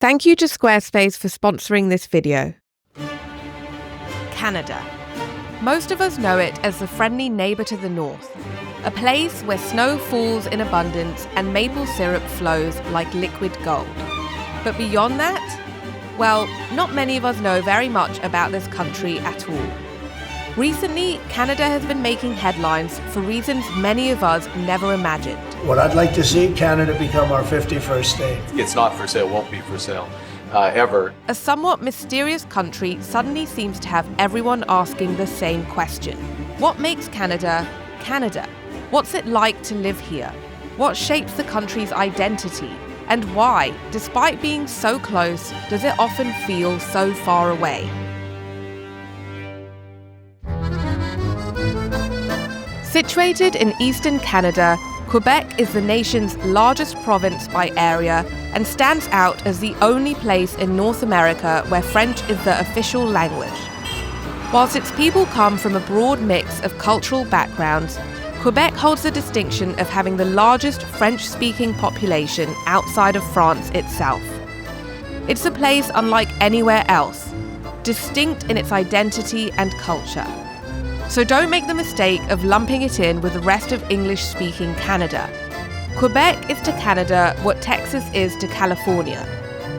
Thank you to Squarespace for sponsoring this video. Canada. Most of us know it as the friendly neighbour to the north, a place where snow falls in abundance and maple syrup flows like liquid gold. But beyond that, well, not many of us know very much about this country at all. Recently, Canada has been making headlines for reasons many of us never imagined. What I'd like to see, Canada become our 51st state. It's not for sale, won't be for sale, ever. A somewhat mysterious country suddenly seems to have everyone asking the same question. What makes Canada, Canada? What's it like to live here? What shapes the country's identity? And why, despite being so close, does it often feel so far away? Situated in eastern Canada, Quebec is the nation's largest province by area and stands out as the only place in North America where French is the official language. Whilst its people come from a broad mix of cultural backgrounds, Quebec holds the distinction of having the largest French-speaking population outside of France itself. It's a place unlike anywhere else, distinct in its identity and culture. So don't make the mistake of lumping it in with the rest of English-speaking Canada. Quebec is to Canada what Texas is to California,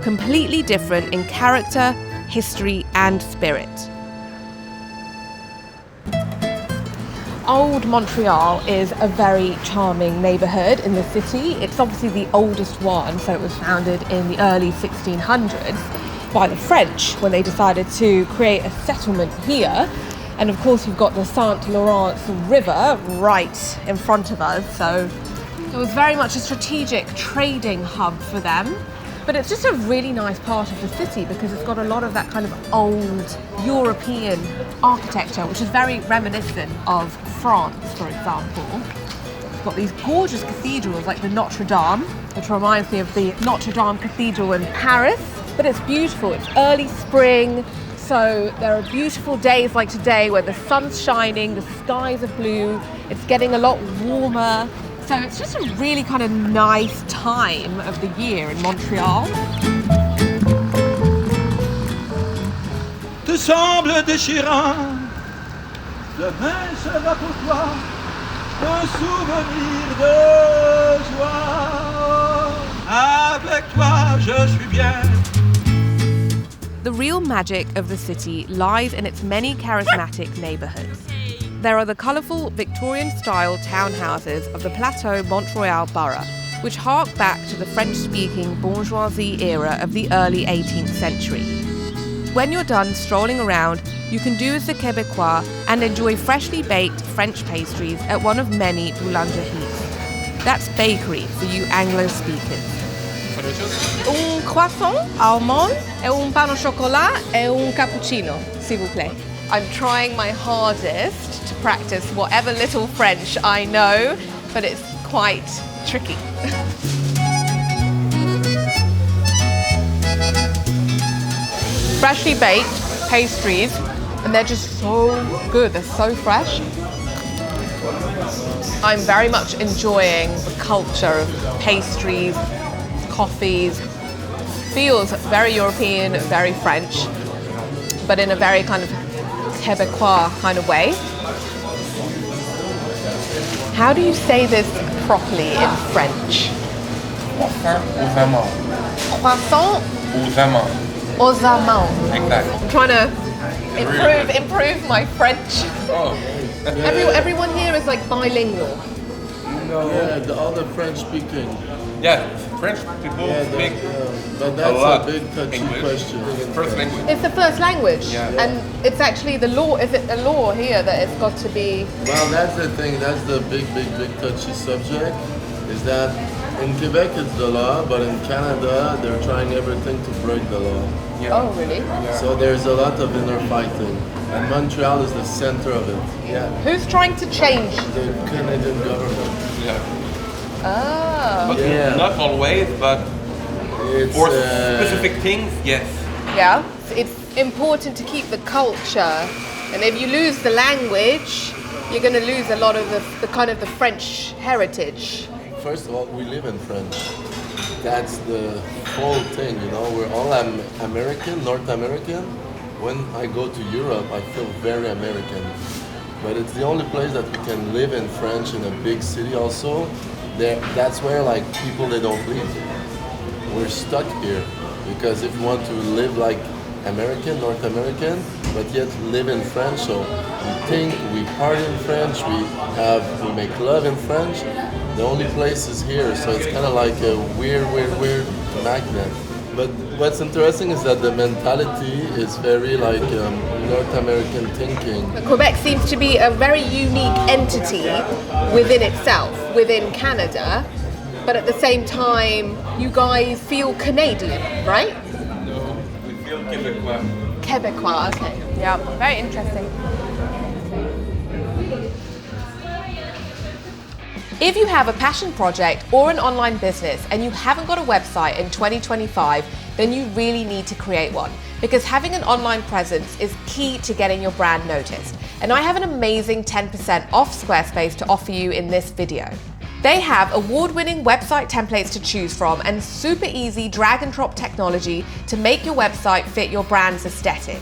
completely different in character, history, and spirit. Old Montreal is a very charming neighbourhood in the city. It's obviously the oldest one, so it was founded in the early 1600s by the French when they decided to create a settlement here. And of course you've got the St. Lawrence River right in front of us, so it was very much a strategic trading hub for them. But it's just a really nice part of the city because it's got a lot of that kind of old European architecture, which is very reminiscent of France, for example. It's got these gorgeous cathedrals like the Notre Dame, which reminds me of the Notre Dame Cathedral in Paris. But it's beautiful, it's early spring. So there are beautiful days like today where the sun's shining, the skies are blue, it's getting a lot warmer. So it's just a really kind of nice time of the year in Montreal. Te semble déchirant, demain sera pour toi un souvenir de joie. Avec toi je suis bien. The real magic of the city lies in its many charismatic neighbourhoods. There are the colourful Victorian-style townhouses of the Plateau Montreal borough, which hark back to the French-speaking bourgeoisie era of the early 18th century. When you're done strolling around, you can do as the Quebecois and enjoy freshly baked French pastries at one of many boulangeries. That's bakery for you Anglo-speakers. Un croissant, almond, et un pain au chocolat, et un cappuccino, s'il vous plaît. I'm trying my hardest to practice whatever little French I know, but it's quite tricky. Freshly baked pastries, and they're just so good, they're so fresh. I'm very much enjoying the culture of pastries, coffees. Feels very European, very French, but in a very kind of Quebecois kind of way. How do you say this properly in French? Croissant aux amandes. Croissant Aux amandes. aux amandes. Exactly. I'm trying to improve my French. Oh. Everyone here is like bilingual. Yeah, all the French speaking. Yeah, French people speak but a that's lot a big touchy English. question. First language. It's the first language, Yeah. and it's actually the law. Is it a law here that it's got to be? Well, that's the thing. That's the big touchy subject. Is that in Quebec it's the law, but in Canada they're trying everything to break the law. Yeah. Oh, really? So there's a lot of inner fighting, and Montreal is the center of it. Yeah, Who's trying to change? the Canadian government. Yeah. Ah. But Yeah. not always, but It's for specific things, yes. Yeah. It's important to keep the culture, and if you lose the language, you're going to lose a lot of the kind of the French heritage. First of all, we live in French. that's the whole thing, you know. We're all American, North American. When I go to Europe, I feel very American. But it's the only place that we can live in French in a big city also. That's where like people, they don't leave. We're stuck here because if you want to live like American, North American, but yet live in French, so we think, we party in French, we make love in French. The only place is here, so it's kind of like a weird magnet. But what's interesting is that the mentality is very like North American thinking. But Quebec seems to be a very unique entity within itself, within Canada, but at the same time, you guys feel Canadian, right? No, we feel Quebecois. Quebecois, okay. Yeah, very interesting. If you have a passion project or an online business and you haven't got a website in 2025, then you really need to create one, because having an online presence is key to getting your brand noticed. And I have an amazing 10% off Squarespace to offer you in this video. They have award-winning website templates to choose from and super easy drag and drop technology to make your website fit your brand's aesthetic.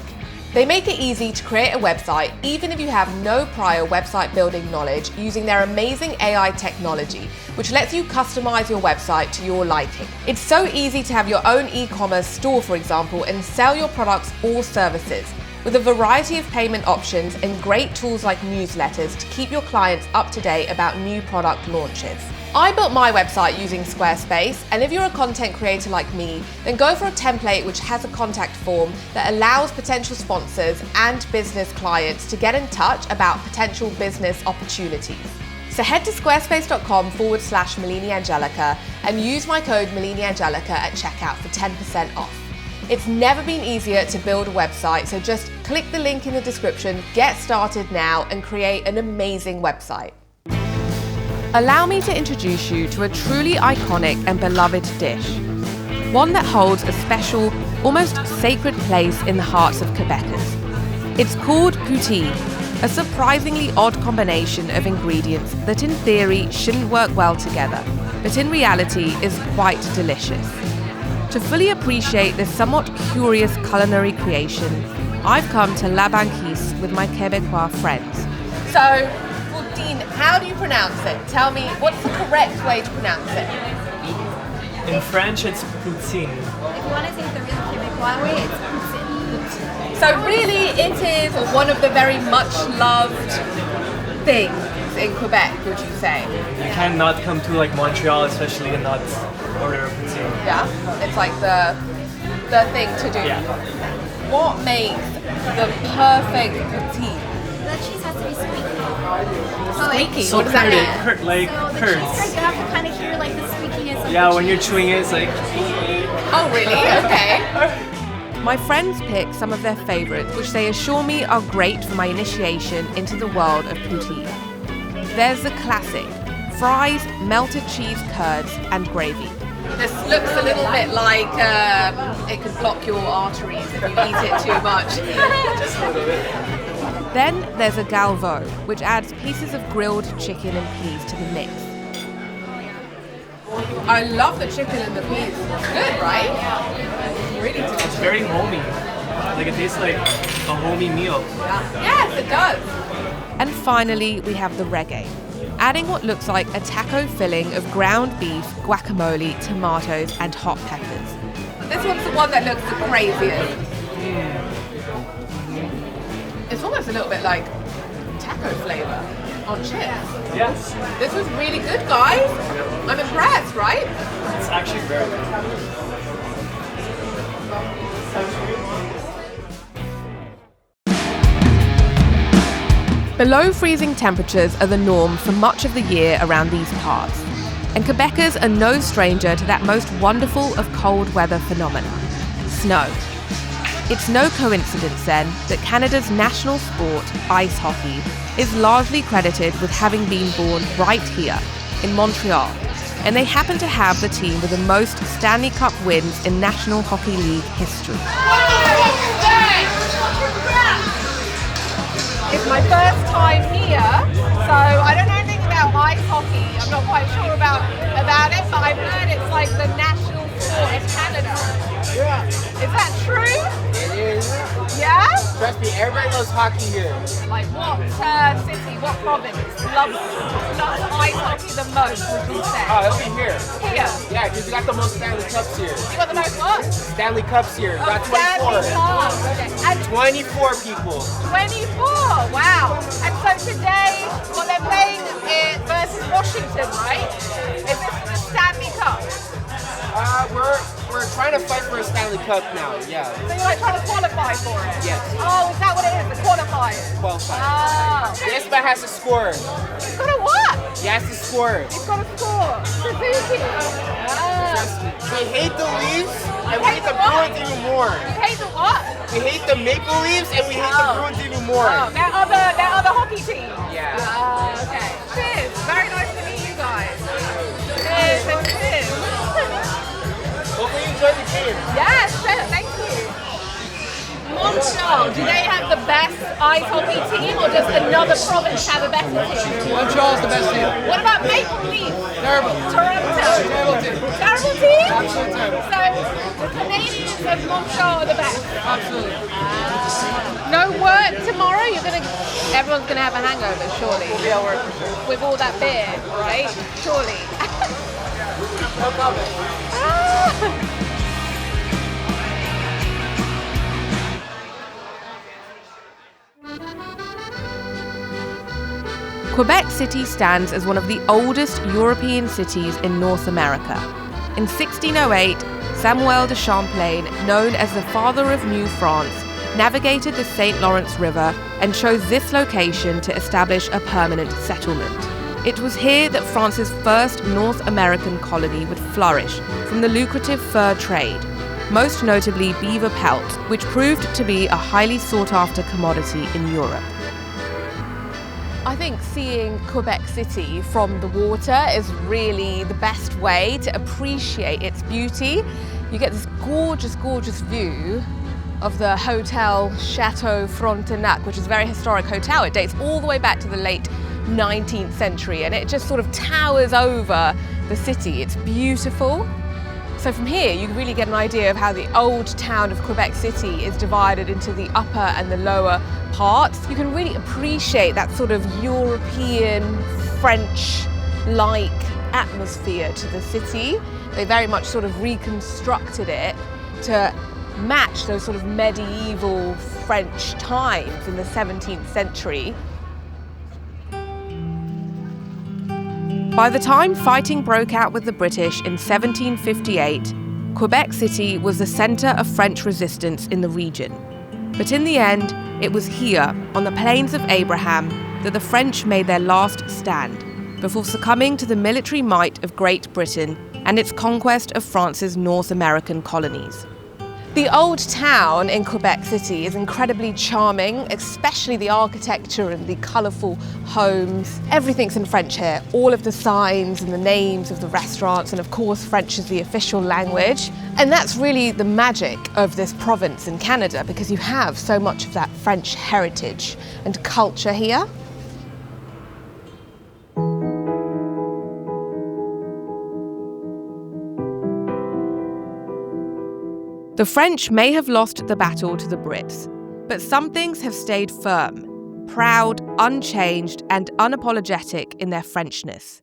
They make it easy to create a website even if you have no prior website building knowledge, using their amazing AI technology, which lets you customize your website to your liking. It's so easy to have your own e-commerce store, for example, and sell your products or services, with a variety of payment options and great tools like newsletters to keep your clients up to date about new product launches. I built my website using Squarespace, and if you're a content creator like me, then go for a template which has a contact form that allows potential sponsors and business clients to get in touch about potential business opportunities. So head to squarespace.com/MeliniAngelica and use my code MeliniAngelica at checkout for 10% off. It's never been easier to build a website, so just click the link in the description, get started now, and create an amazing website. Allow me to introduce you to a truly iconic and beloved dish. One that holds a special, almost sacred place in the hearts of Quebecers. It's called poutine, a surprisingly odd combination of ingredients that in theory shouldn't work well together, but in reality is quite delicious. To fully appreciate this somewhat curious culinary creation, I've come to La Banquise with my Quebecois friends. So, poutine, how do you pronounce it? Tell me, what's the correct way to pronounce it? In French, it's poutine. If you want to say the real Quebecois way, it's poutine. So really, it is one of the very much loved things in Quebec, would you say? You cannot come to like Montreal, especially, and not order a poutine. Yeah, it's like the thing to do. Yeah. What makes the perfect poutine? The cheese has to be squeaky. Squeaky. So What does that mean? like So the cheese, curds. you have to kind of hear like the squeakiness of Yeah, the when you're cheese. chewing it, it's like. Oh, really? Okay. My friends pick some of their favourites, which they assure me are great for my initiation into the world of poutine. There's the classic: fries, melted cheese, curds, and gravy. This looks a little bit like it could block your arteries if you eat it too much. Then there's a galvo, which adds pieces of grilled chicken and peas to the mix. I love the chicken and the peas. Good, right? Really delicious. It's very homey. Like it tastes like a homey meal. Yes, it does. And finally, we have the reggae, adding what looks like a taco filling of ground beef, guacamole, tomatoes, and hot peppers. This one's the one that looks the craziest. It's almost a little bit like taco flavor on chips. Yes. This was really good, guys. I'm impressed, right? It's actually very good. Below freezing temperatures are the norm for much of the year around these parts, and Quebecers are no stranger to that most wonderful of cold weather phenomena, snow. It's no coincidence then that Canada's national sport, ice hockey, is largely credited with having been born right here, in Montreal, and they happen to have the team with the most Stanley Cup wins in National Hockey League history. It's my first time here, so I don't know anything about about ice hockey. I'm not quite sure about it, but I've heard it's like the national sport of Canada. Yeah. Is that true? It is. Yeah? Trust me, everybody loves hockey here. Like what city, what province loves ice hockey the most, would you say? Oh, it'll be here. Here? Yeah, because we got the most Stanley Cups here. You got the most what? Stanley Cups here. We got 24. Stanley Cups. Okay. And 24 people. 24, wow. And so today, well, they're playing it versus Washington, right? Is this for the Stanley Cup? We're trying to fight for a Stanley Cup now, yeah. So you're like trying to qualify for it? Yes. Oh, is that what it is, the qualifiers? Qualify. Oh. This man has to score. He's got to what? He has to score. He's got to score. Suzuki. We hate the Leafs and we hate the Bruins even more. You hate the what? We hate the Maple Leafs and we hate the Bruins even more. Oh, that other hockey team? Yeah. Oh, okay. Cheers. Very nice to meet you guys. Cheers and cheers. Hopefully you enjoy the game. Yes, thank you. Montreal, do they have the best ice hockey team or does another province have a better team? Montreal's the best team. What about Maple Leafs? Terrible. Toronto? Terrible team. Terrible team? Absolutely terrible. So the Canadians of Montreal are the best? Absolutely. No work tomorrow? Everyone's gonna have a hangover, surely. We'll be at work for sure. With all that beer, right? Surely. No comment. Quebec City stands as one of the oldest European cities in North America. In 1608, Samuel de Champlain, known as the Father of New France, navigated the St. Lawrence River and chose this location to establish a permanent settlement. It was here that France's first North American colony would flourish from the lucrative fur trade, most notably beaver pelt, which proved to be a highly sought-after commodity in Europe. I think seeing Quebec City from the water is really the best way to appreciate its beauty. You get this gorgeous, gorgeous view of the Hotel Chateau Frontenac, which is a very historic hotel. It dates all the way back to the late 19th century and it just sort of towers over the city. It's beautiful. So from here you really get an idea of how the old town of Quebec City is divided into the upper and the lower parts. You can really appreciate that sort of European, French-like atmosphere to the city. They very much sort of reconstructed it to match those sort of medieval French times in the 17th century. By the time fighting broke out with the British in 1758, Quebec City was the centre of French resistance in the region. But in the end, it was here, on the Plains of Abraham, that the French made their last stand, before succumbing to the military might of Great Britain and its conquest of France's North American colonies. The old town in Quebec City is incredibly charming, especially the architecture and the colourful homes. Everything's in French here. All of the signs and the names of the restaurants, and of course French is the official language. And that's really the magic of this province in Canada, because you have so much of that French heritage and culture here. The French may have lost the battle to the Brits, but some things have stayed firm, proud, unchanged, and unapologetic in their Frenchness.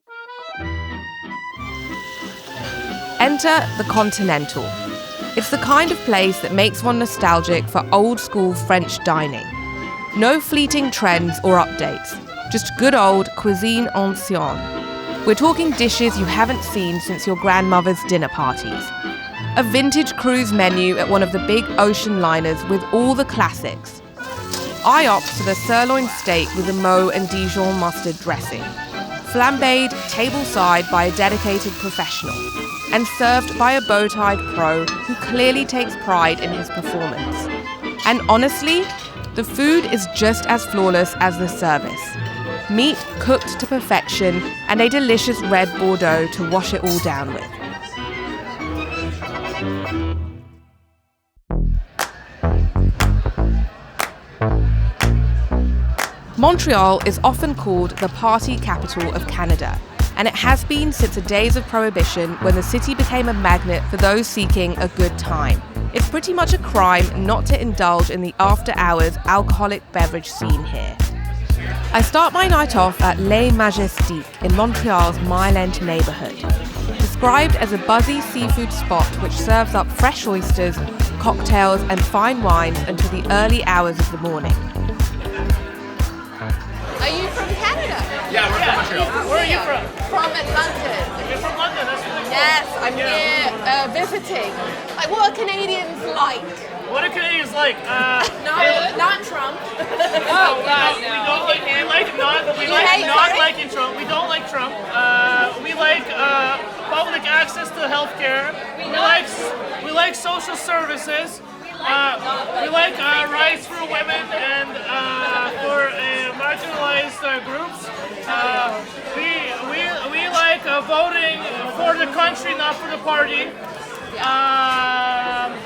Enter the Continental. It's the kind of place that makes one nostalgic for old-school French dining. No fleeting trends or updates, just good old cuisine ancienne. We're talking dishes you haven't seen since your grandmother's dinner parties. A vintage cruise menu at one of the big ocean liners with all the classics. I opt for the sirloin steak with the Meaux and Dijon mustard dressing, flambéed tableside by a dedicated professional, and served by a bow-tied pro who clearly takes pride in his performance. And honestly, the food is just as flawless as the service. Meat cooked to perfection and a delicious red Bordeaux to wash it all down with. Montreal is often called the party capital of Canada, and it has been since the days of Prohibition, when the city became a magnet for those seeking a good time. It's pretty much a crime not to indulge in the after-hours alcoholic beverage scene here. I start my night off at Les Majestiques in Montreal's Mile End neighbourhood, described as a buzzy seafood spot which serves up fresh oysters, cocktails and fine wines until the early hours of the morning. Are you from Canada? Yeah, we're from Montreal. Where are you from? From London. You're from London, that's really cool. Yes, I'm here visiting. Like, what are Canadians like? What are Canadians like? Not Trump. We like not liking Trump. We don't like Trump. We like public access to healthcare. We like social services. We like rights for women and for marginalized groups. We like voting for the country, not for the party.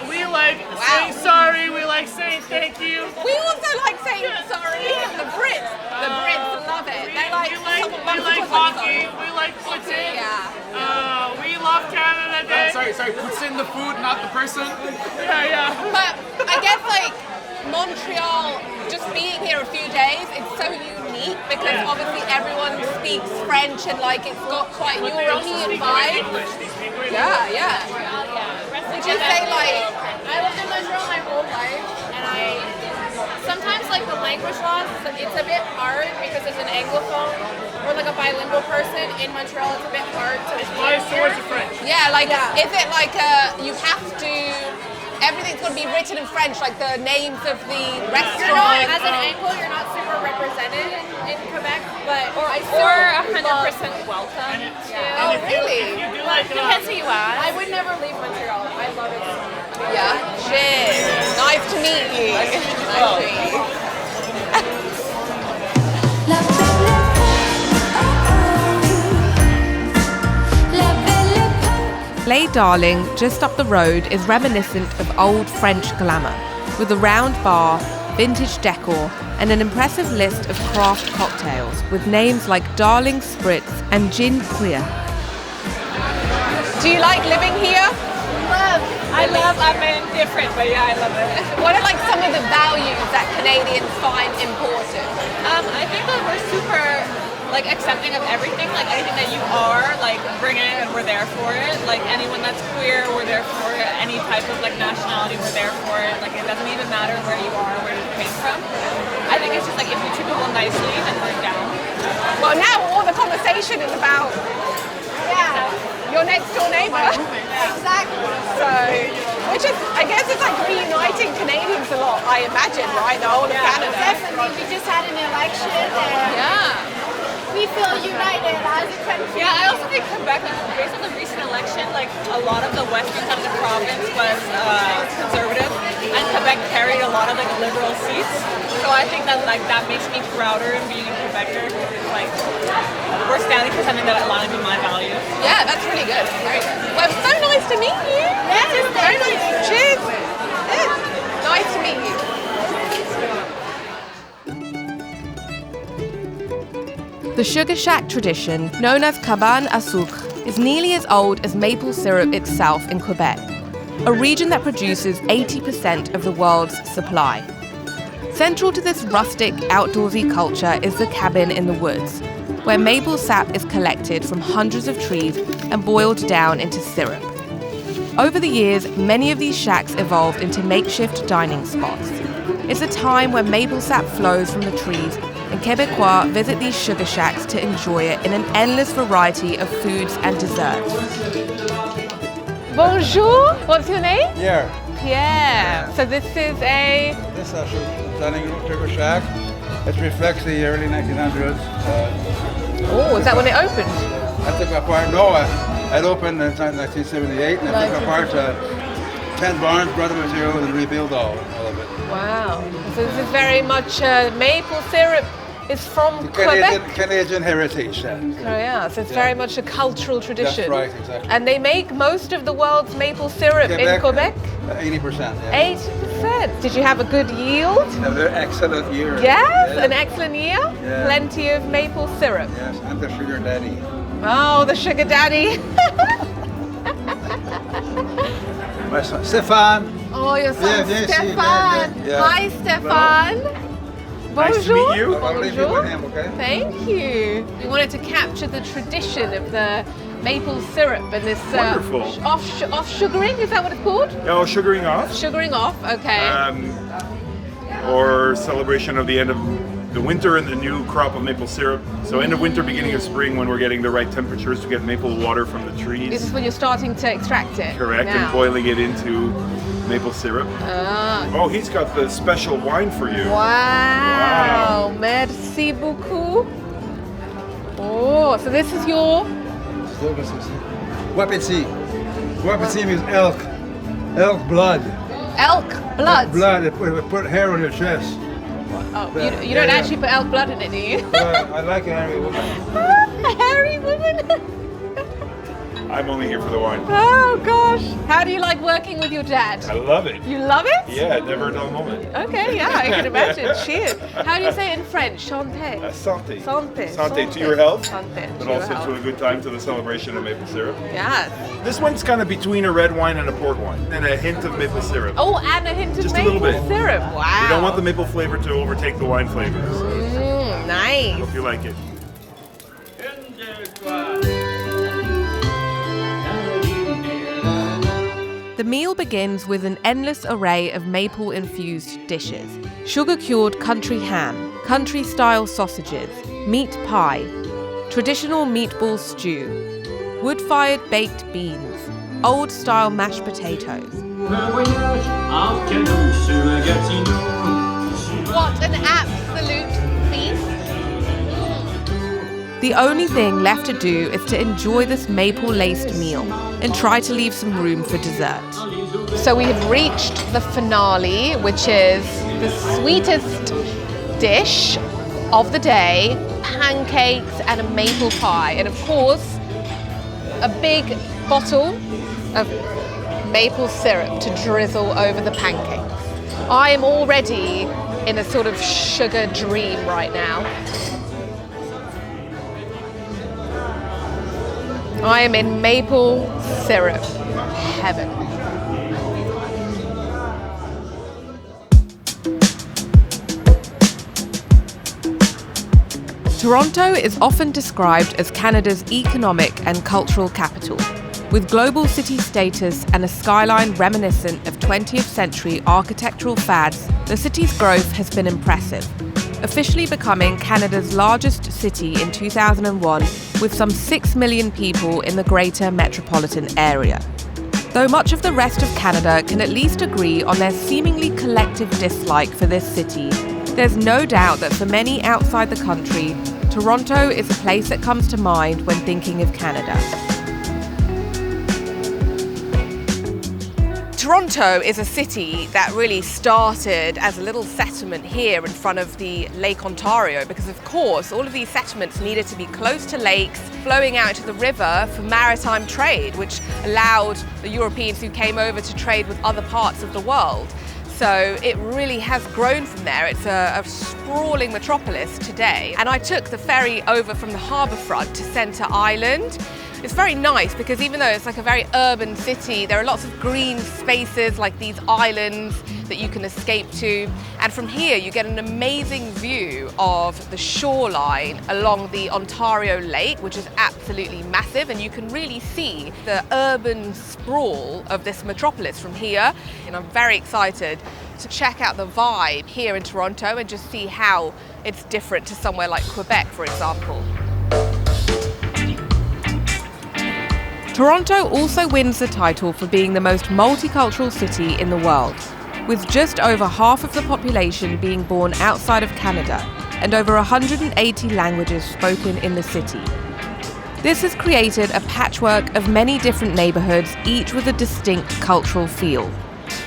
We like saying sorry. We like saying thank you. We also like saying sorry. The Brits love it. They like hockey. We like poutine. Yeah. We love Canada Day. Sorry, poutine the food, not the person. Yeah. But I guess like Montreal, just being here a few days, it's so unique because obviously everyone speaks French and like it's got quite European vibe. Yeah. Would you say like I lived in Montreal my whole life, and I sometimes like the language laws. It's a bit hard because as an Anglophone or like a bilingual person in Montreal, it's a bit hard to. It's biased towards the French. Yeah, like is it like you have to? Everything's going to be written in French, like the names of the restaurants. As an Anglo, you're not super represented in Quebec, but or 100% welcome. Oh, really? Depends who you ask. I would never leave Montreal. I love it so much. Yeah. Cheers. Nice to meet you. Nice to meet you. Les Darling, just up the road, is reminiscent of old French glamour, with a round bar, vintage decor, and an impressive list of craft cocktails with names like Darling Spritz and Gin Queer. Do you like living here? I'm indifferent, but yeah, I love it. What are like some of the values that Canadians find important? I think that we're super like accepting of everything, like anything that you are, like bring it and we're there for it. Like anyone that's queer, we're there for it. Any type of like nationality, we're there for it. Like it doesn't even matter where you are, where you came from. I think it's just like if you treat people nicely, then we're down. Well, now all the conversation is about your next door neighbour. Exactly. So, which is, I guess it's like reuniting Canadians a lot, I imagine, right? The whole of Canada. Definitely. We just had an election and we feel united as a country. Yeah, I also think Quebec, based on the recent election, like a lot of the western side of the province was conservative, and Quebec carried a lot of like liberal seats. So I think that like that makes me prouder in being a Quebecer. Like we're standing for something that aligns with my values. Yeah, that's really good. Very good. Well, so nice to meet you. Yeah, very nice. Cheers. Yeah. Nice to meet you. The sugar shack tradition, known as cabane à sucre, is nearly as old as maple syrup itself in Quebec, a region that produces 80% of the world's supply. Central to this rustic, outdoorsy culture is the cabin in the woods, where maple sap is collected from hundreds of trees and boiled down into syrup. Over the years, many of these shacks evolved into makeshift dining spots. It's a time when maple sap flows from the trees, and Quebecois visit these sugar shacks to enjoy it in an endless variety of foods and desserts. Bonjour. What's your name? Pierre. Pierre. So this is a... This is a dining sugar shack. It reflects the early 1900s. Oh, is that when it opened? I took apart, no, it opened in 1978 and I took apart 10 barns, brought the material and rebuilt all of it. Wow. So this is very much maple syrup It's from Quebec? Canadian heritage. Oh yeah, so it's very much a cultural tradition. That's right, exactly. And they make most of the world's maple syrup in Quebec? 80%. Yeah. 80%. Did you have a good yield? A very excellent year. Yes, an excellent year? Yeah. Plenty of maple syrup. Yes, and the sugar daddy. Oh, the sugar daddy. My son, Stéphane. Oh, your son, Stéphane. Yeah. Hi, Stéphane. Nice to Bonjour. meet you. I'll leave you with him, okay? Thank you. We wanted to capture the tradition of the maple syrup and this Wonderful. off sugaring. Is that what it's called? Oh, sugaring off. Sugaring off. Okay. Or celebration of the end of the winter and the new crop of maple syrup. So end of winter, beginning of spring, when we're getting the right temperatures to get maple water from the trees. This is when you're starting to extract it. Correct, now. and boiling it into maple syrup. Oh, he's got the special wine for you. Wow. Merci beaucoup. Oh, so this is your... Wapiti. Wapiti means elk. Elk blood. Elk blood? Elk blood. They put hair on your chest. Oh, you don't actually put elk blood in it, do you? I like a hairy woman. A hairy woman? I'm only here for the wine. Oh gosh. How do you like working with your dad? I love it. You love it? Yeah, never a dull moment. Okay, yeah, I can imagine. Cheers. How do you say it in French? Santé. Santé. Santé. Santé to your health, Santé. but also to a good time, to the celebration of maple syrup. Yes. This one's kind of between a red wine and a port wine, and a hint of maple syrup. Oh, and a hint of Just maple a little bit. syrup. Wow. We don't want the maple flavor to overtake the wine flavors. Nice. Hope you like it. The meal begins with an endless array of maple-infused dishes. Sugar-cured country ham, country-style sausages, meat pie, traditional meatball stew, wood-fired baked beans, old-style mashed potatoes. What an absolute feast! The only thing left to do is to enjoy this maple-laced meal and try to leave some room for dessert. So we have reached the finale, which is the sweetest dish of the day, pancakes and a maple pie. And of course, a big bottle of maple syrup to drizzle over the pancakes. I am already in a sort of sugar dream right now. I am in maple syrup heaven. Toronto is often described as Canada's economic and cultural capital. With global city status and a skyline reminiscent of 20th century architectural fads, the city's growth has been impressive, officially becoming Canada's largest city in 2001 with some 6 million people in the greater metropolitan area. Though much of the rest of Canada can at least agree on their seemingly collective dislike for this city, there's no doubt that for many outside the country, Toronto is a place that comes to mind when thinking of Canada. Toronto is a city that really started as a little settlement here in front of the Lake Ontario because, of course, all of these settlements needed to be close to lakes flowing out to the river for maritime trade, which allowed the Europeans who came over to trade with other parts of the world. So it really has grown from there. It's a sprawling metropolis today. And I took the ferry over from the harbourfront to Centre Island. It's very nice because even though it's like a very urban city, there are lots of green spaces like these islands that you can escape to. And from here you get an amazing view of the shoreline along the Ontario Lake, which is absolutely massive, and you can really see the urban sprawl of this metropolis from here. And I'm very excited to check out the vibe here in Toronto and just see how it's different to somewhere like Quebec, for example. Toronto also wins the title for being the most multicultural city in the world, with just over half of the population being born outside of Canada and over 180 languages spoken in the city. This has created a patchwork of many different neighbourhoods, each with a distinct cultural feel,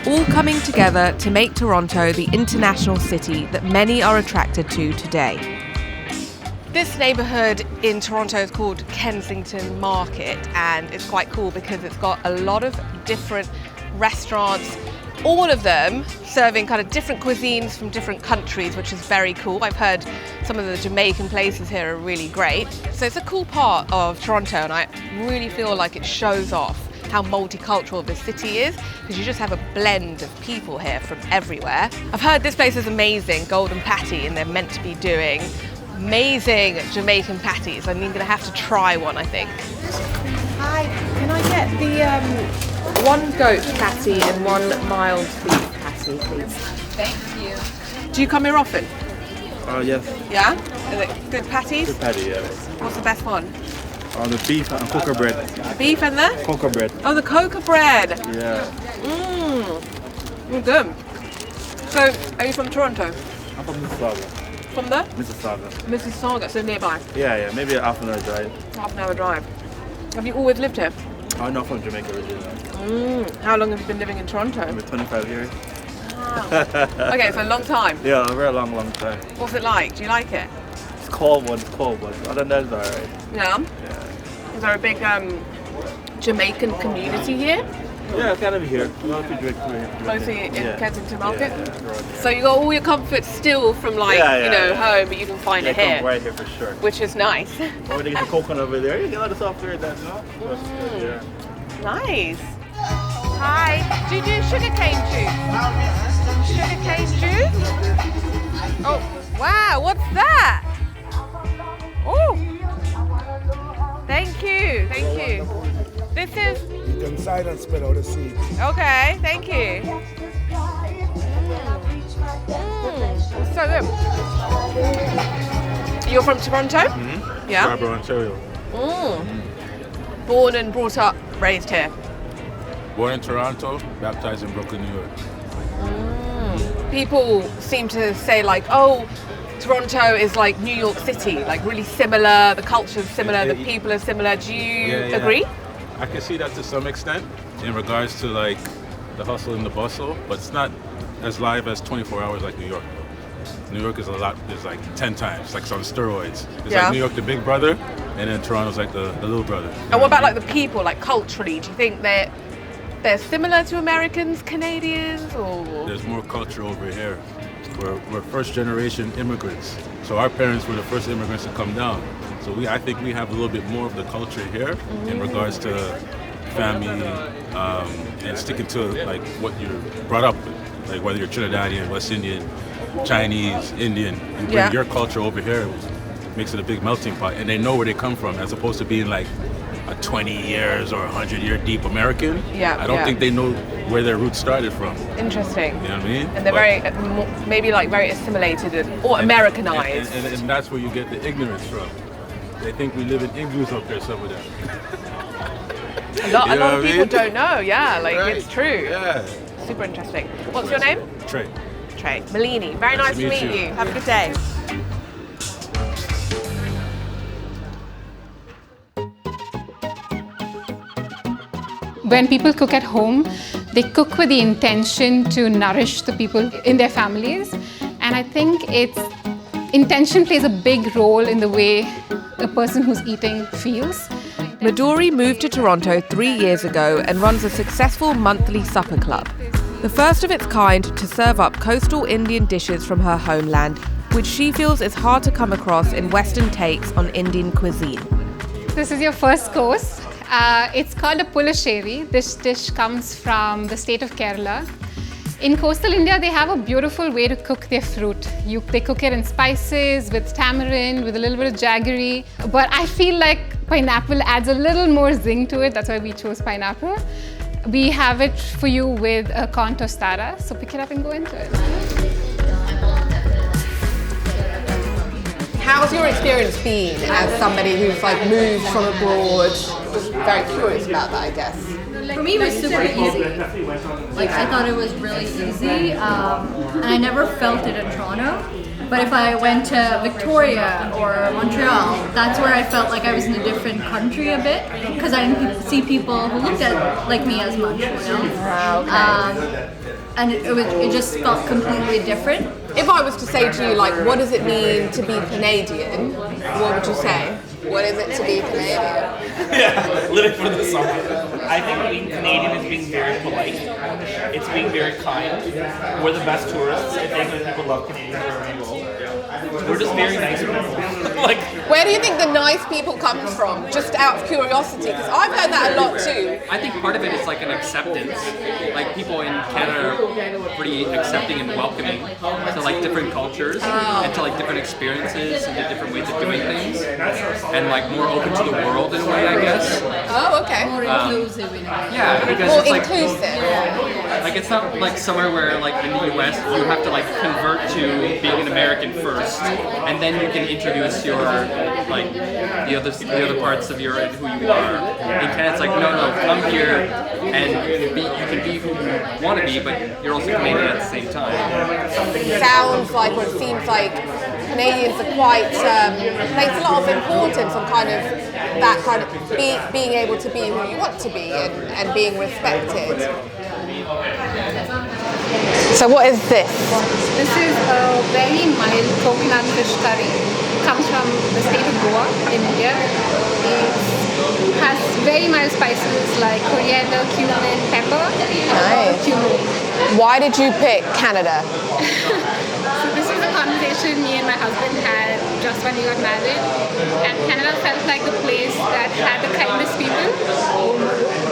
all coming together to make Toronto the international city that many are attracted to today. This neighbourhood in Toronto is called Kensington Market, and it's quite cool because it's got a lot of different restaurants, all of them serving kind of different cuisines from different countries, which is very cool. I've heard some of the Jamaican places here are really great. So it's a cool part of Toronto, and I really feel like it shows off how multicultural this city is, because you just have a blend of people here from everywhere. I've heard this place is amazing, Golden Patty, and they're meant to be doing amazing Jamaican patties. I'm going to have to try one, I think. Hi, can I get the one goat patty and one mild beef patty, please? Thank you. Do you come here often? Yes. Yeah? Is it good patties? Good patty, yeah. What's the best one? The beef and cocoa bread. Beef and the? Cocoa bread. Oh, the cocoa bread. Yeah. Good. So, are you from Toronto? I'm from Mississauga. From the? Mississauga. Mississauga, so nearby. Yeah, maybe a half an hour drive. Half an hour drive. Have you always lived here? I'm not from Jamaica originally. How long have you been living in Toronto? Maybe 25 years. Wow. Okay, so a long time. Yeah, a very long time. What's it like? Do you like it? It's cold, but other than that, it's alright. Yeah? Yeah. Is there a big Jamaican community here? Yeah, kind of here. A lot of people here. Mostly in Kensington Market? Yeah. So you got all your comforts still from home, but you can find it here. Right here for sure. Which is nice. Or they get the coconut over there. You get a lot of stuff there, that, no? Yeah. Nice. Hi. Do you do sugarcane juice? Sugarcane juice? Oh, wow. What's that? Oh. Thank you. This is... You can inside and spit out the seeds. Okay, thank you. It's so good. You're from Toronto? Mm-hmm. Yeah? Scarborough, Ontario. Born and brought up, raised here. Born in Toronto, baptized in Brooklyn, New York. People seem to say like, oh, Toronto is like New York City, like really similar, the culture's similar, the people are similar. Do you agree? I can see that to some extent in regards to like the hustle and the bustle, but it's not as live as 24 hours like New York. New York is is like 10 times, like it's on steroids. It's like New York the big brother, and then Toronto's like the little brother. And what about like the people, like culturally? Do you think they're similar to Americans, Canadians, or? There's more culture over here. We're first generation immigrants. So our parents were the first immigrants to come down. So I think we have a little bit more of the culture here in regards to family and sticking to like what you're brought up with. Like whether you're Trinidadian, West Indian, Chinese, Indian, and bring your culture over here makes it a big melting pot. And they know where they come from as opposed to being like a 20 years or 100-year deep American. I don't think they know where their roots started from. Interesting. You know what I mean? And they're maybe like very assimilated or Americanized. And that's where you get the ignorance from. They think we live in igloos up there, some of them. A lot of people don't know, Right. It's true. Yeah. Super interesting. What's your name? Trey. Malini. Very nice to meet you. Have a good day. When people cook at home, they cook with the intention to nourish the people in their families. And I think intention plays a big role in the way a person who's eating feels. Midori moved to Toronto 3 years ago and runs a successful monthly supper club. The first of its kind to serve up coastal Indian dishes from her homeland, which she feels is hard to come across in Western takes on Indian cuisine. This is your first course. It's called a pulasheri. This dish comes from the state of Kerala. In coastal India, they have a beautiful way to cook their fruit. They cook it in spices, with tamarind, with a little bit of jaggery. But I feel like pineapple adds a little more zing to it. That's why we chose pineapple. We have it for you with a corn tostada. So pick it up and go into it. How's your experience been as somebody who's like moved from abroad? Just very curious about that, I guess. For me, it was super easy. Like, I thought it was really easy, and I never felt it in Toronto. But if I went to Victoria or Montreal, that's where I felt like I was in a different country a bit, because I didn't see people who looked like me as much, you know? and it just felt completely different. If I was to say to you, like, what does it mean to be Canadian, what would you say? What is it to be Canadian? Yeah, living for the summer. I think being Canadian is being very polite. It's being very kind. We're the best tourists. I think that people love Canadians wherever you go. We're just very nice people. Like, where do you think the nice people comes from? Just out of curiosity, because I've heard that a lot too. I think part of it is like an acceptance. Like people in Canada are pretty accepting and welcoming to like different cultures and to like different experiences and to different ways of doing things, and like more open to the world in a way, I guess. Oh, okay. More inclusive in a way. Yeah, because more it's like inclusive. like it's not like somewhere where like in the US you have to like convert to being an American first, and then you can introduce your like the other parts of your who you are. In Canada, it's like no, come here and you can be who you want to be, but you're also Canadian at the same time. Sounds like, or it seems like, Canadians are quite place a lot of importance on kind of that kind of being able to be who you want to be and being respected. So what is this? This is a very mild coconut fish curry. It comes from the state of Goa in India. It has very mild spices like coriander, cumin, pepper, Nice. cumin. Why did you pick Canada? So this was a conversation me and my husband had just when we got married, and Canada felt like the place that had the kindest people,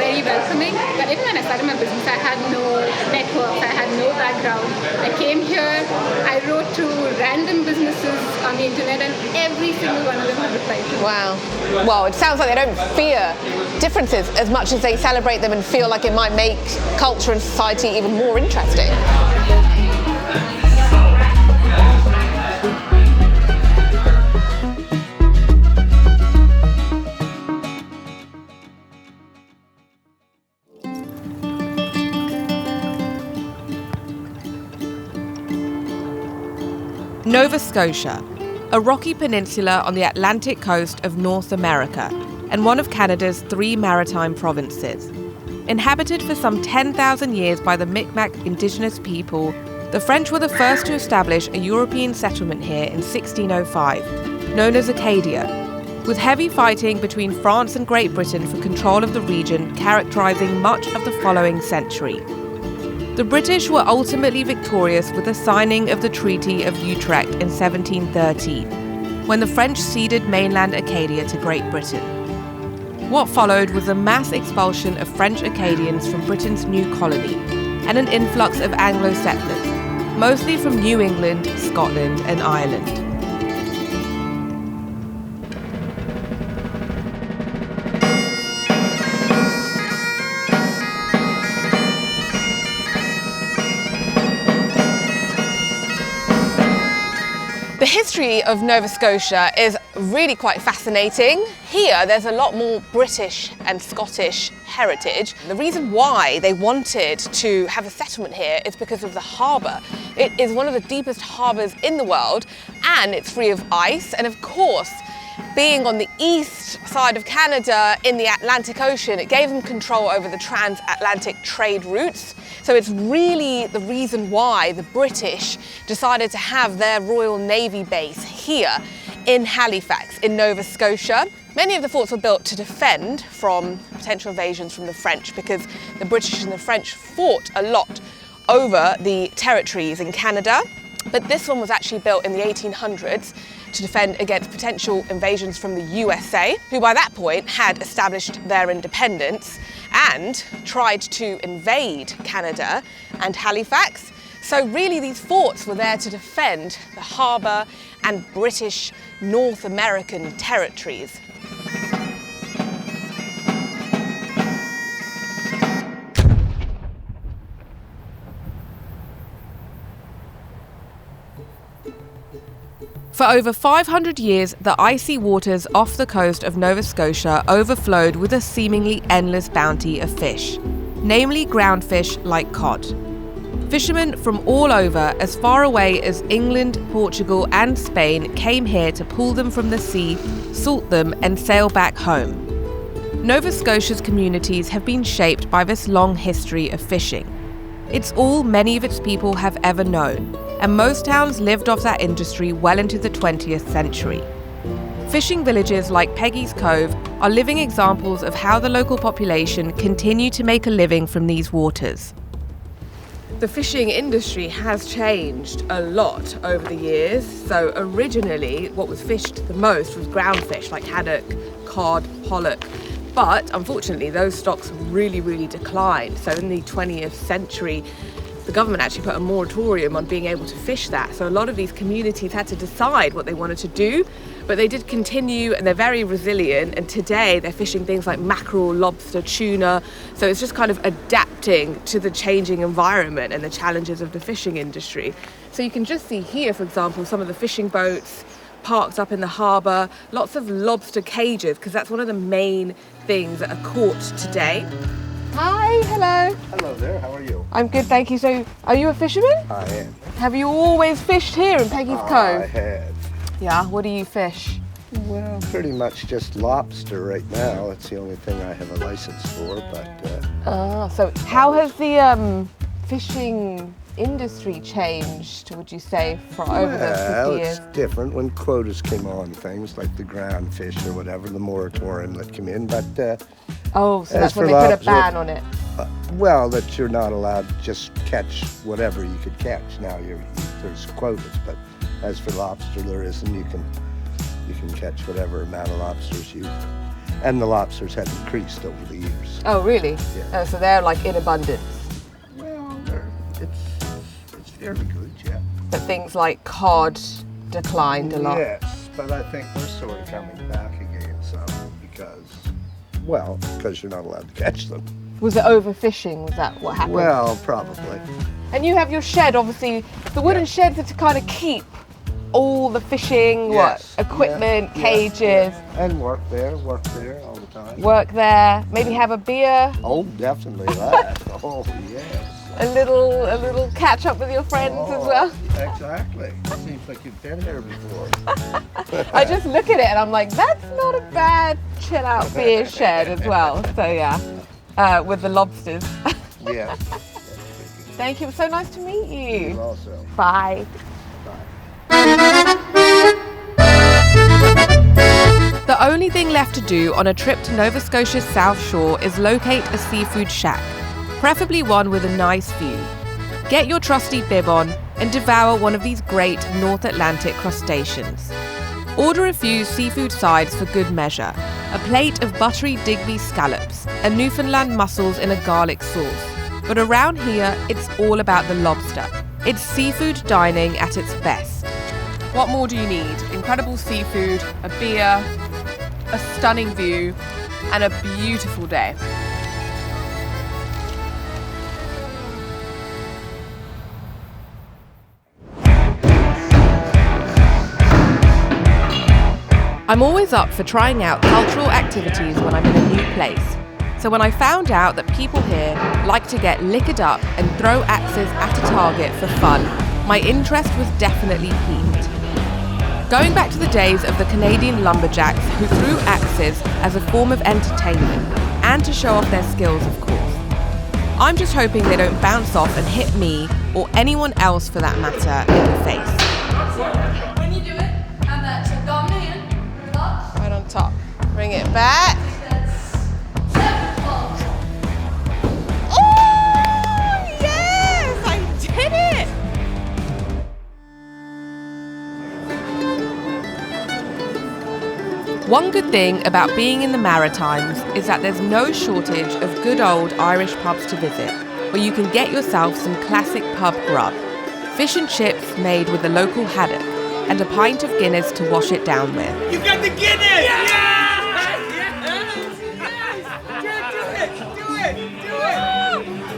very welcoming. But even when I started my business, I had no network, I had no background. I came here, I wrote to random businesses on the internet, and every single one of them had replied to me. Wow. Well, it sounds like they don't fear differences as much as they celebrate them and feel like it might make culture and society even more interesting. Nova Scotia, a rocky peninsula on the Atlantic coast of North America and one of Canada's 3 maritime provinces. Inhabited for some 10,000 years by the Mi'kmaq indigenous people, the French were the first to establish a European settlement here in 1605, known as Acadia, with heavy fighting between France and Great Britain for control of the region characterising much of the following century. The British were ultimately victorious with the signing of the Treaty of Utrecht in 1713, when the French ceded mainland Acadia to Great Britain. What followed was a mass expulsion of French Acadians from Britain's new colony and an influx of Anglo settlers, mostly from New England, Scotland and Ireland. The history of Nova Scotia is really quite fascinating. Here, there's a lot more British and Scottish heritage. The reason why they wanted to have a settlement here is because of the harbour. It is one of the deepest harbours in the world, and it's free of ice. And of course, being on the east side of Canada in the Atlantic Ocean, it gave them control over the transatlantic trade routes. So it's really the reason why the British decided to have their Royal Navy base here in Halifax, in Nova Scotia. Many of the forts were built to defend from potential invasions from the French, because the British and the French fought a lot over the territories in Canada. But this one was actually built in the 1800s to defend against potential invasions from the USA, who by that point had established their independence and tried to invade Canada and Halifax. So really these forts were there to defend the harbour and British North American territories. For over 500 years, the icy waters off the coast of Nova Scotia overflowed with a seemingly endless bounty of fish, namely groundfish like cod. Fishermen from all over, as far away as England, Portugal and Spain, came here to pull them from the sea, salt them and sail back home. Nova Scotia's communities have been shaped by this long history of fishing. It's all many of its people have ever known, and most towns lived off that industry well into the 20th century. Fishing villages like Peggy's Cove are living examples of how the local population continue to make a living from these waters. The fishing industry has changed a lot over the years. So originally, what was fished the most was ground fish like haddock, cod, pollock. But unfortunately, those stocks really declined. So in the 20th century, the government actually put a moratorium on being able to fish that. So a lot of these communities had to decide what they wanted to do, but they did continue, and they're very resilient. And today they're fishing things like mackerel, lobster, tuna. So it's just kind of adapting to the changing environment and the challenges of the fishing industry. So you can just see here, for example, some of the fishing boats parked up in the harbour, lots of lobster cages, because that's one of the main things that are caught today. Hi, hello. Hello there, how are you? I'm good, thank you. So, are you a fisherman? I am. Have you always fished here in Peggy's Cove? I have. Yeah, what do you fish? Well, pretty much just lobster right now. It's the only thing I have a license for, but... So how has the fishing industry changed, would you say, for over the 50 years? It's different. When quotas came on, things like the ground fish or whatever, the moratorium that came in, but... so that's when they put a ban on it? Well, that you're not allowed to just catch whatever you could catch. Now there's quotas, but as for lobster, there isn't. You can catch whatever amount of lobsters you... And the lobsters have increased over the years. Oh, really? Yeah. So they're like in abundance? Well, it's fairly good, yeah. But things like cod declined a lot? Yes, but I think we're sort of coming back again some because you're not allowed to catch them. Was it overfishing? Was that what happened? Well, probably. And you have your shed, obviously. The wooden sheds are to kind of keep all the fishing, equipment, cages. Yeah. And work there all the time. Work there, maybe have a beer. Oh, definitely that. Oh, yes. A little catch up with your friends as well. Exactly. Seems like you've been here before. I just look at it and I'm like, that's not a bad chill out beer shed as well. So yeah, with the lobsters. Yeah. Thank you. It was so nice to meet you. You also. Bye. The only thing left to do on a trip to Nova Scotia's South Shore is locate a seafood shack, preferably one with a nice view. Get your trusty bib on and devour one of these great North Atlantic crustaceans. Order a few seafood sides for good measure, a plate of buttery Digby scallops and Newfoundland mussels in a garlic sauce. But around here, it's all about the lobster. It's seafood dining at its best. What more do you need? Incredible seafood, a beer, a stunning view, and a beautiful day. I'm always up for trying out cultural activities when I'm in a new place. So when I found out that people here like to get liquored up and throw axes at a target for fun, my interest was definitely piqued. Going back to the days of the Canadian lumberjacks who threw axes as a form of entertainment and to show off their skills, of course. I'm just hoping they don't bounce off and hit me, or anyone else for that matter, in the face. When you do it, have that dominant hand, top. Right on top. Bring it back. Oh, yes! I did it! One good thing about being in the Maritimes is that there's no shortage of good old Irish pubs to visit, where you can get yourself some classic pub grub, fish and chips made with the local haddock, and a pint of Guinness to wash it down with. You got the Guinness! Yeah!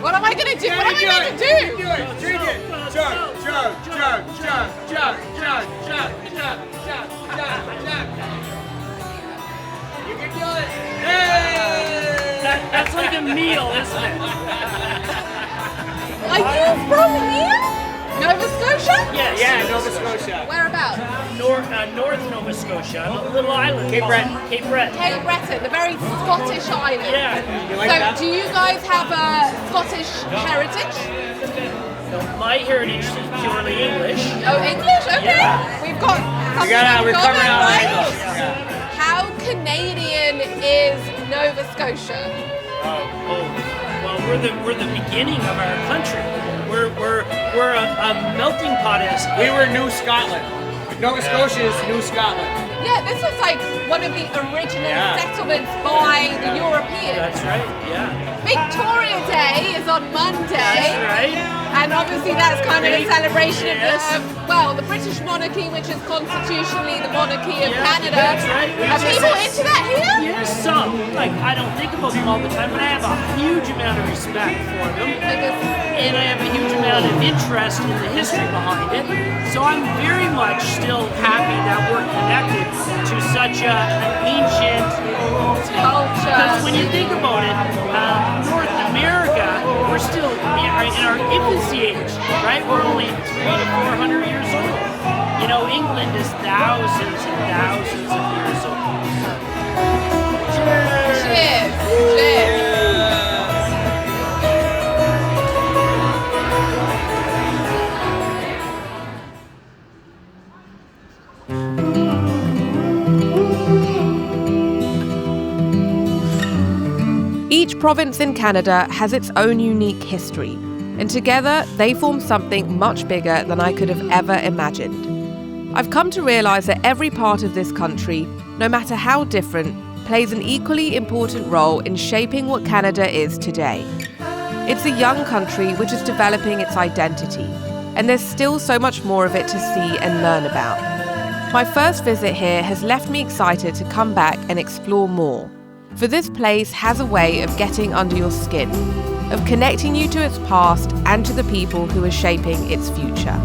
What am I gonna do? What am I gonna do? Do it! Drink it! Chug, chug, chug, chug, chug, chug, chug, chug, chug, chug, chug. You can do it! Hey! That's like a meal, isn't it? Are you from here? Nova Scotia? Yes. Yeah, Nova Scotia. Whereabouts? North Nova Scotia, a little island. Cape Breton. Cape Breton, the very Scottish island. Yeah. You like so that? do you guys have a Scottish heritage? No, my heritage is purely English. Oh, English? Okay. Yeah. We've got something we're in covering common, our right? angles. Yeah. How Canadian is Nova Scotia? Well, we're the beginning of our country. We're a melting pot. We were New Scotland. Nova Scotia is New Scotland. Yeah, this was like one of the original settlements by the Europeans. That's right, yeah. Victoria Day is on Monday. That's right. And obviously that's kind of a celebration of the British monarchy, which is constitutionally the monarchy of Canada. That's right. Are people into that here? Yes, some. Like, I don't think about them all the time, but I have a huge amount of respect for them. And I have a huge amount of interest in the history behind it. So I'm very much still happy that we're connected to such an ancient culture. Because when you think about it, North America, we're still in our infancy age, right? We're only 300 to 400 years old. You know, England is thousands and thousands of years old. Cheers! Cheers! Cheers! Each province in Canada has its own unique history, and together they form something much bigger than I could have ever imagined. I've come to realise that every part of this country, no matter how different, plays an equally important role in shaping what Canada is today. It's a young country which is developing its identity, and there's still so much more of it to see and learn about. My first visit here has left me excited to come back and explore more. For this place has a way of getting under your skin, of connecting you to its past and to the people who are shaping its future.